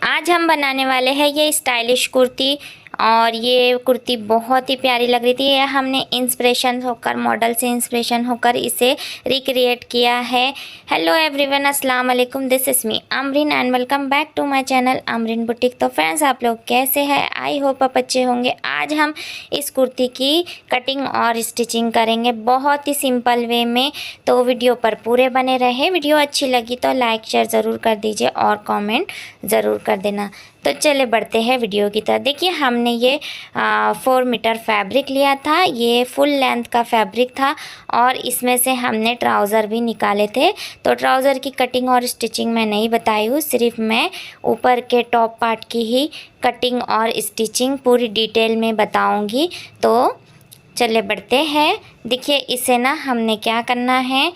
आज हम बनाने वाले हैं ये स्टाइलिश कुर्ती। और ये कुर्ती बहुत ही प्यारी लग रही थी। ये हमने इंस्पिरेशन होकर, मॉडल से इंस्पिरेशन होकर इसे रिक्रिएट किया है। हेलो एवरीवन, अस्सलाम वालेकुम, this is me Amreen and welcome back to my channel Amreen boutique. तो फ्रेंड्स, आप लोग कैसे हैं? आई होप आप अच्छे होंगे। आज हम इस कुर्ती की कटिंग और स्टिचिंग करेंगे बहुत ही सिंपल वे में। तो वीडियो पर पूरे बने रहे। वीडियो अच्छी लगी तो लाइक शेयर ज़रूर कर दीजिए और कमेंट ज़रूर कर देना। तो चले बढ़ते हैं वीडियो की तरफ। देखिए, हमने ये 4 मीटर फैब्रिक लिया था। ये फुल लेंथ का फैब्रिक था और इसमें से हमने ट्राउज़र भी निकाले थे। तो ट्राउज़र की कटिंग और स्टिचिंग मैं नहीं बताई हूँ, सिर्फ मैं ऊपर के टॉप पार्ट की ही कटिंग और स्टिचिंग पूरी डिटेल में बताऊँगी। तो चले बढ़ते हैं। देखिए, इसे ना हमने क्या करना है,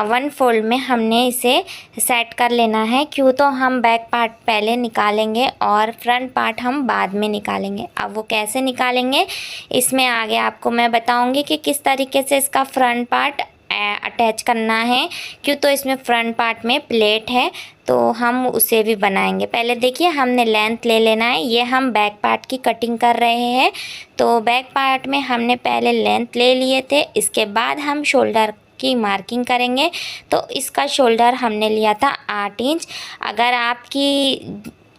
1 फोल्ड में हमने इसे सेट कर लेना है। क्यों, तो हम बैक पार्ट पहले निकालेंगे और फ्रंट पार्ट हम बाद में निकालेंगे। अब वो कैसे निकालेंगे इसमें आगे आपको मैं बताऊंगी कि किस तरीके से इसका फ्रंट पार्ट अटैच करना है। क्यों, तो इसमें फ्रंट पार्ट में प्लेट है तो हम उसे भी बनाएंगे। पहले देखिए, हमने लेंथ ले लेना है। ये हम बैक पार्ट की कटिंग कर रहे हैं। तो बैक पार्ट में हमने पहले लेंथ ले लिए थे, इसके बाद हम शोल्डर की मार्किंग करेंगे। तो इसका शोल्डर हमने लिया था 8 इंच। अगर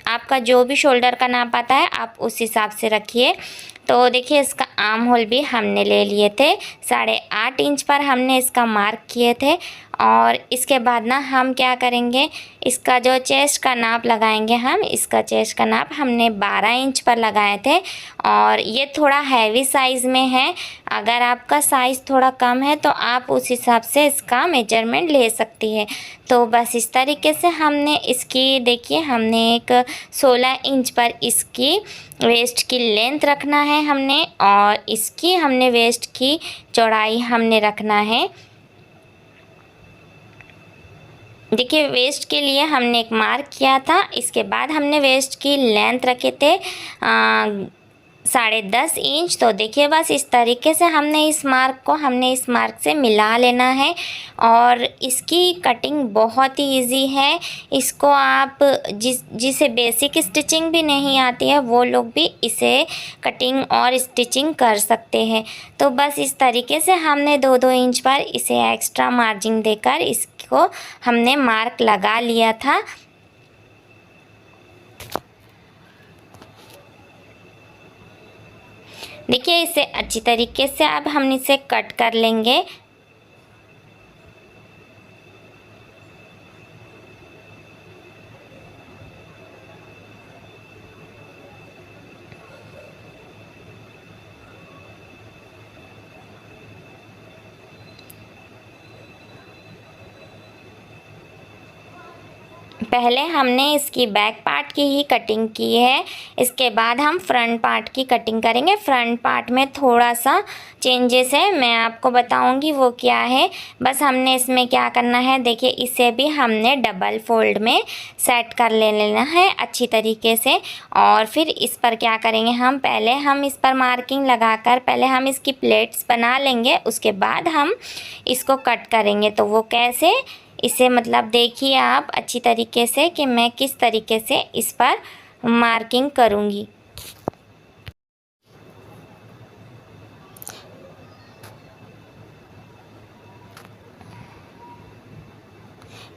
आपका जो भी शोल्डर का नाप आता है आप उस हिसाब से रखिए। तो देखिए, इसका आर्म होल भी हमने ले लिए थे 8.5 इंच पर हमने इसका मार्क किए थे। और इसके बाद ना हम क्या करेंगे, इसका जो चेस्ट का नाप लगाएंगे हम। इसका चेस्ट का नाप हमने 12 इंच पर लगाए थे और ये थोड़ा हैवी साइज़ में है। अगर आपका साइज़ थोड़ा कम है तो आप उस हिसाब से इसका मेजरमेंट ले सकती है। तो बस इस तरीके से हमने इसकी, देखिए, हमने एक 16 इंच पर इसकी वेस्ट की लेंथ रखना है हमने, और इसकी हमने वेस्ट की चौड़ाई हमने रखना है। देखिए, वेस्ट के लिए हमने एक मार्क किया था। इसके बाद हमने वेस्ट की लेंथ रखे थे 10.5 इंच। तो देखिए, बस इस तरीके से हमने इस मार्क से मिला लेना है। और इसकी कटिंग बहुत ही इजी है। इसको आप जिसे बेसिक स्टिचिंग भी नहीं आती है वो लोग भी इसे कटिंग और स्टिचिंग कर सकते हैं। तो बस इस तरीके से हमने 2-2 इंच पर इसे एक्स्ट्रा मार्जिन देकर इसको हमने मार्क लगा लिया था। देखिए, इसे अच्छी तरीके से अब हम इसे कट कर लेंगे। पहले हमने इसकी बैक पार्ट की ही कटिंग की है, इसके बाद हम फ्रंट पार्ट की कटिंग करेंगे। फ्रंट पार्ट में थोड़ा सा चेंजेस है, मैं आपको बताऊंगी वो क्या है। बस हमने इसमें क्या करना है, देखिए, इसे भी हमने डबल फोल्ड में सेट कर लेना है अच्छी तरीके से। और फिर इस पर क्या करेंगे, पहले हम इस पर मार्किंग लगाकर पहले हम इसकी प्लेट्स बना लेंगे, उसके बाद हम इसको कट करेंगे। तो वो कैसे, इसे मतलब देखिए आप अच्छी तरीके से कि मैं किस तरीके से इस पर मार्किंग करूँगी।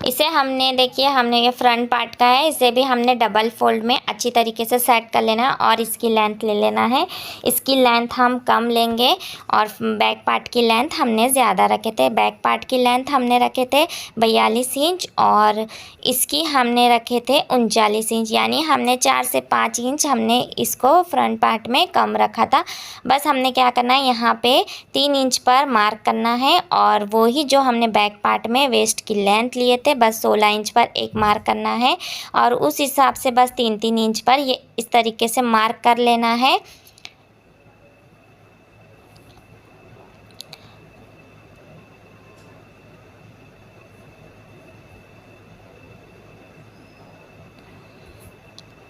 इसे हमने, देखिए, हमने ये फ्रंट पार्ट का है, इसे भी हमने डबल फोल्ड में अच्छी तरीके से सेट कर लेना है और इसकी लेंथ ले लेना है। इसकी लेंथ हम कम लेंगे और बैक पार्ट की लेंथ हमने ज़्यादा रखे थे। बैक पार्ट की लेंथ हमने रखे थे 42 इंच और इसकी हमने रखे थे 39 इंच, यानी हमने 4 से 5 इंच हमने इसको फ्रंट पार्ट में कम रखा था। बस हमने क्या करना है, यहाँ पे 3 इंच पर मार्क करना है और वो ही जो हमने बैक पार्ट में वेस्ट की लेंथ लिए थे बस 16 इंच पर एक मार्क करना है और उस हिसाब से बस 3-3 इंच पर ये इस तरीके से मार्क कर लेना है।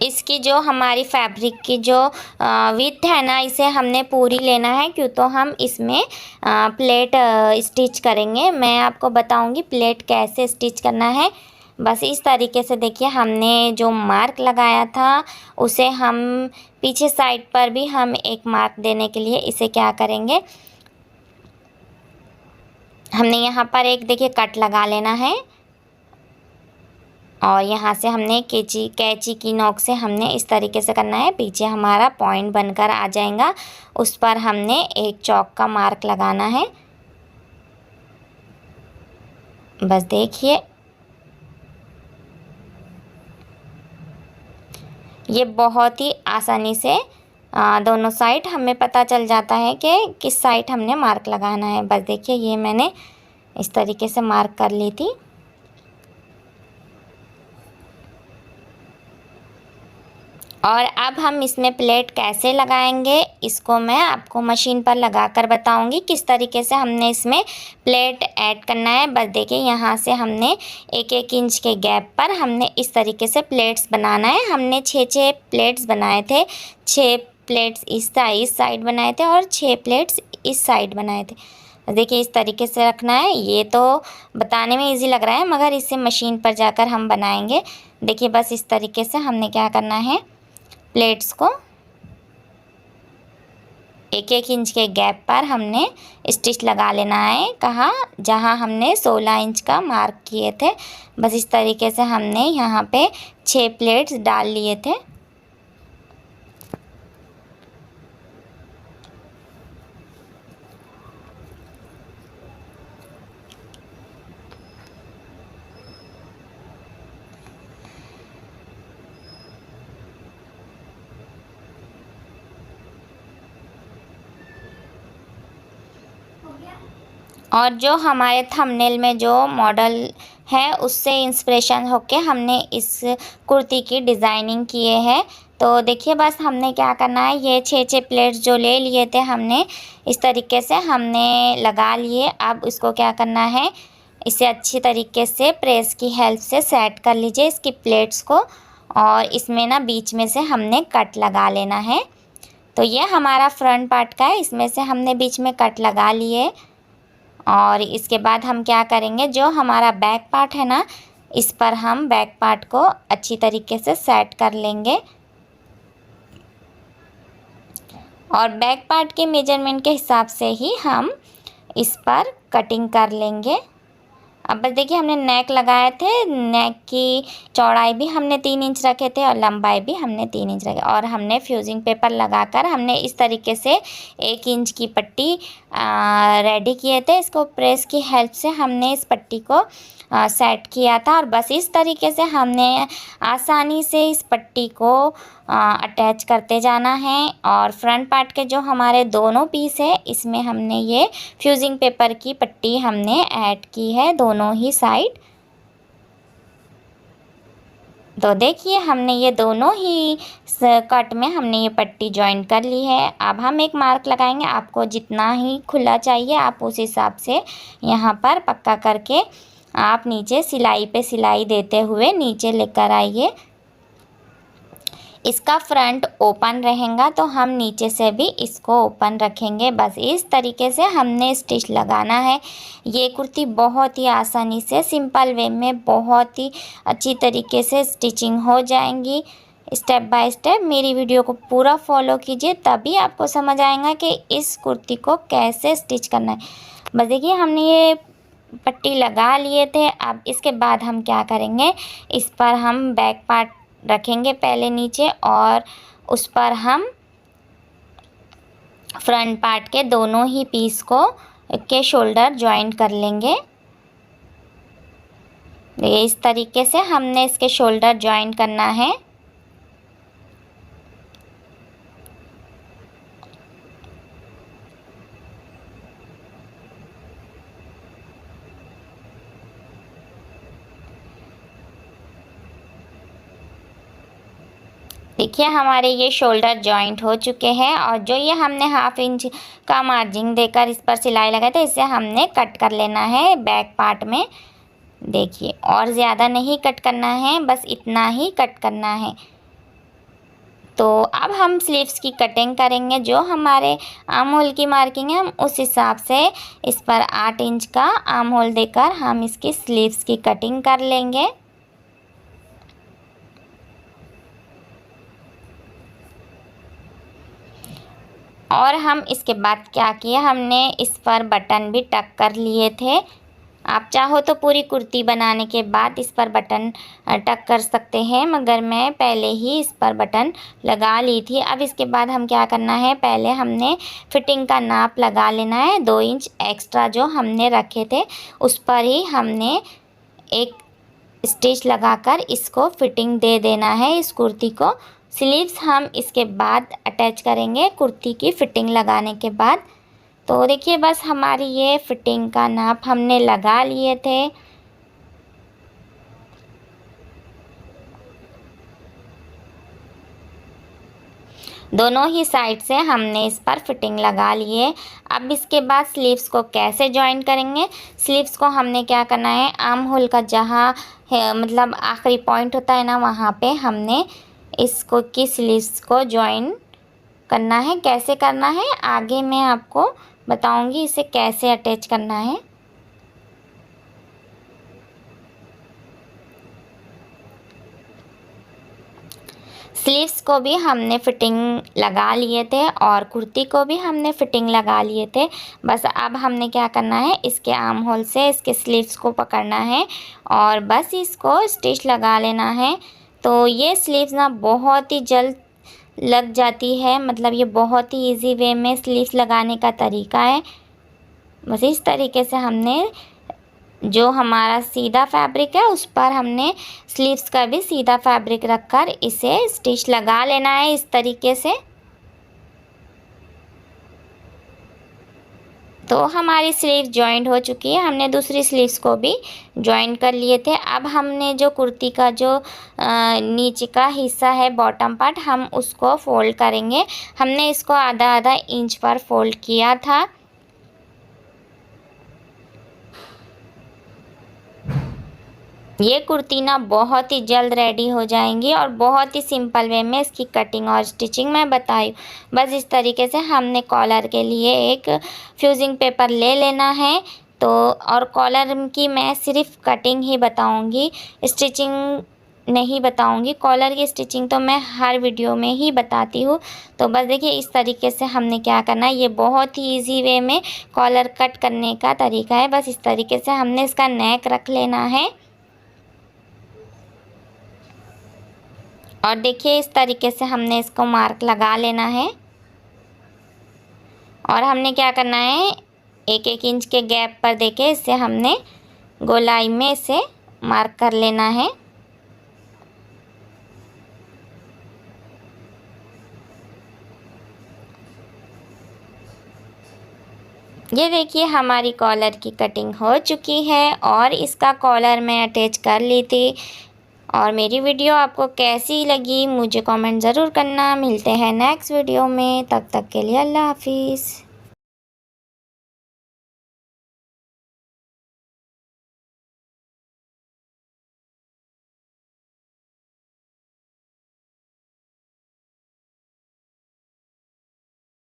इसकी जो हमारी फैब्रिक की जो विड्थ है ना, इसे हमने पूरी लेना है। क्यों, तो हम इसमें प्लेट स्टिच करेंगे। मैं आपको बताऊंगी प्लेट कैसे स्टिच करना है। बस इस तरीके से देखिए हमने जो मार्क लगाया था उसे हम पीछे साइड पर भी हम एक मार्क देने के लिए इसे क्या करेंगे, हमने यहाँ पर एक देखिए कट लगा लेना है और यहाँ से हमने कैंची की नोक से हमने इस तरीके से करना है। पीछे हमारा पॉइंट बनकर आ जाएगा, उस पर हमने एक चौक का मार्क लगाना है। बस देखिए ये बहुत ही आसानी से दोनों साइड हमें पता चल जाता है कि किस साइड हमने मार्क लगाना है। बस देखिए ये मैंने इस तरीके से मार्क कर ली थी। और अब हम इसमें प्लेट कैसे लगाएंगे इसको मैं आपको मशीन पर लगाकर बताऊंगी किस तरीके से हमने इसमें प्लेट ऐड करना है। बस देखिए यहाँ से हमने 1-1 इंच के गैप पर हमने इस तरीके से प्लेट्स बनाना है। हमने 6 प्लेट्स बनाए थे, 6 प्लेट्स इस साइड बनाए थे और 6 प्लेट्स इस साइड बनाए थे। देखिए इस तरीके से रखना है। ये तो बताने में इजी लग रहा है मगर इसे मशीन पर जाकर हम बनाएंगे। देखिए बस इस तरीके से हमने क्या करना है, प्लेट्स को 1-1 इंच के गैप पर हमने स्टिच लगा लेना है। कहाँ, जहाँ हमने 16 इंच का मार्क किए थे। बस इस तरीके से हमने यहाँ पे 6 प्लेट्स डाल लिए थे। और जो हमारे थंबनेल में जो मॉडल है उससे इंस्पिरेशन होके हमने इस कुर्ती की डिज़ाइनिंग किए हैं। तो देखिए बस हमने क्या करना है, ये 6 प्लेट्स जो ले लिए थे हमने इस तरीके से हमने लगा लिए। अब इसको क्या करना है, इसे अच्छी तरीके से प्रेस की हेल्प से सेट कर लीजिए इसकी प्लेट्स को। और इसमें ना बीच में से हमने कट लगा लेना है। तो ये हमारा फ्रंट पार्ट का है, इसमें से हमने बीच में कट लगा लिए। और इसके बाद हम क्या करेंगे, जो हमारा बैक पार्ट है ना, इस पर हम बैक पार्ट को अच्छी तरीके से सेट कर लेंगे। और बैक पार्ट के मेजरमेंट के हिसाब से ही हम इस पर कटिंग कर लेंगे। अब बस देखिए हमने नेक लगाए थे, नेक की चौड़ाई भी हमने 3 इंच रखे थे और लंबाई भी हमने 3 इंच रखे। और हमने फ्यूजिंग पेपर लगाकर हमने इस तरीके से 1 इंच की पट्टी रेडी किए थे। इसको प्रेस की हेल्प से हमने इस पट्टी को सेट किया था। और बस इस तरीके से हमने आसानी से इस पट्टी को अटैच करते जाना है। और फ्रंट पार्ट के जो हमारे दोनों पीस है इसमें हमने ये फ्यूजिंग पेपर की पट्टी हमने ऐड की है दोनों ही साइड। तो देखिए हमने ये दोनों ही कट में हमने ये पट्टी जॉइन कर ली है। अब हम एक मार्क लगाएंगे, आपको जितना ही खुला चाहिए आप उस हिसाब से यहाँ पर पक्का करके आप नीचे सिलाई पे सिलाई देते हुए नीचे लेकर आइए। इसका फ्रंट ओपन रहेगा तो हम नीचे से भी इसको ओपन रखेंगे। बस इस तरीके से हमने स्टिच लगाना है। ये कुर्ती बहुत ही आसानी से सिंपल वे में बहुत ही अच्छी तरीके से स्टिचिंग हो जाएंगी। स्टेप बाय स्टेप मेरी वीडियो को पूरा फॉलो कीजिए, तभी आपको समझ आएगा कि इस कुर्ती को कैसे स्टिच करना है। बस देखिए हमने ये पट्टी लगा लिए थे। अब इसके बाद हम क्या करेंगे, इस पर हम बैक पार्ट रखेंगे पहले नीचे और उस पर हम फ्रंट पार्ट के दोनों ही पीस को के शोल्डर जॉइन कर लेंगे। ये इस तरीके से हमने इसके शोल्डर जॉइन करना है। देखिए हमारे ये शोल्डर जॉइंट हो चुके हैं। और जो ये हमने 1/2 इंच का मार्जिन देकर इस पर सिलाई लगाई थी, इसे हमने कट कर लेना है बैक पार्ट में। देखिए और ज़्यादा नहीं कट करना है, बस इतना ही कट करना है। तो अब हम स्लीव्स की कटिंग करेंगे। जो हमारे आर्म होल की मार्किंग है हम उस हिसाब से इस पर 8 इंच का आर्म होल देकर हम इसकी स्लीव्स की कटिंग कर लेंगे। और हम इसके बाद क्या किया, हमने इस पर बटन भी टक कर लिए थे। आप चाहो तो पूरी कुर्ती बनाने के बाद इस पर बटन टक कर सकते हैं, मगर मैं पहले ही इस पर बटन लगा ली थी। अब इसके बाद हम क्या करना है, पहले हमने फिटिंग का नाप लगा लेना है। 2 इंच एक्स्ट्रा जो हमने रखे थे उस पर ही हमने एक स्टिच लगाकर इसको फिटिंग दे देना है इस कुर्ती को। स्लीव्स हम इसके बाद अटैच करेंगे कुर्ती की फिटिंग लगाने के बाद। तो देखिए बस हमारी ये फिटिंग का नाप हमने लगा लिए थे। दोनों ही साइड से हमने इस पर फिटिंग लगा लिए। अब इसके बाद स्लीव्स को कैसे जॉइन करेंगे, स्लीव्स को हमने क्या करना है, आर्म होल का जहाँ है मतलब आखिरी पॉइंट होता है ना, वहाँ पे हमने इसको की स्लीव्स को जॉइन करना है। कैसे करना है आगे मैं आपको बताऊंगी, इसे कैसे अटैच करना है। स्लीव्स को भी हमने फिटिंग लगा लिए थे और कुर्ती को भी हमने फिटिंग लगा लिए थे। बस अब हमने क्या करना है, इसके आर्म होल से इसके स्लीव्स को पकड़ना है और बस इसको स्टिच लगा लेना है। तो ये स्लीव्स ना बहुत ही जल्द लग जाती है, मतलब ये बहुत ही इजी वे में स्लीव्स लगाने का तरीका है। बस इस तरीके से हमने जो हमारा सीधा फैब्रिक है उस पर हमने स्लीव्स का भी सीधा फैब्रिक रखकर इसे स्टिच लगा लेना है इस तरीके से। तो हमारी स्लीव जॉइंट हो चुकी है, हमने दूसरी स्लीव्स को भी जॉइंट कर लिए थे। अब हमने जो कुर्ती का जो नीचे का हिस्सा है बॉटम पार्ट, हम उसको फोल्ड करेंगे। हमने इसको आधा आधा इंच पर फोल्ड किया था। ये कुर्ती ना बहुत ही जल्द रेडी हो जाएंगी और बहुत ही सिंपल वे में इसकी कटिंग और स्टिचिंग मैं बताई। बस इस तरीके से हमने कॉलर के लिए एक फ्यूजिंग पेपर ले लेना है। तो और कॉलर की मैं सिर्फ कटिंग ही बताऊंगी, स्टिचिंग नहीं बताऊंगी। कॉलर की स्टिचिंग तो मैं हर वीडियो में ही बताती हूँ। तो बस देखिए इस तरीके से हमने क्या करना है, ये बहुत ही ईजी वे में कॉलर कट करने का तरीका है। बस इस तरीके से हमने इसका नेक रख लेना है और देखिए इस तरीके से हमने इसको मार्क लगा लेना है। और हमने क्या करना है, 1-1 इंच के गैप पर देके इसे हमने गोलाई में इसे मार्क कर लेना है। ये देखिए हमारी कॉलर की कटिंग हो चुकी है और इसका कॉलर मैं अटैच कर ली थी। और मेरी वीडियो आपको कैसी लगी मुझे कमेंट ज़रूर करना। मिलते हैं नेक्स्ट वीडियो में, तब तक के लिए अल्लाह हाफिज़।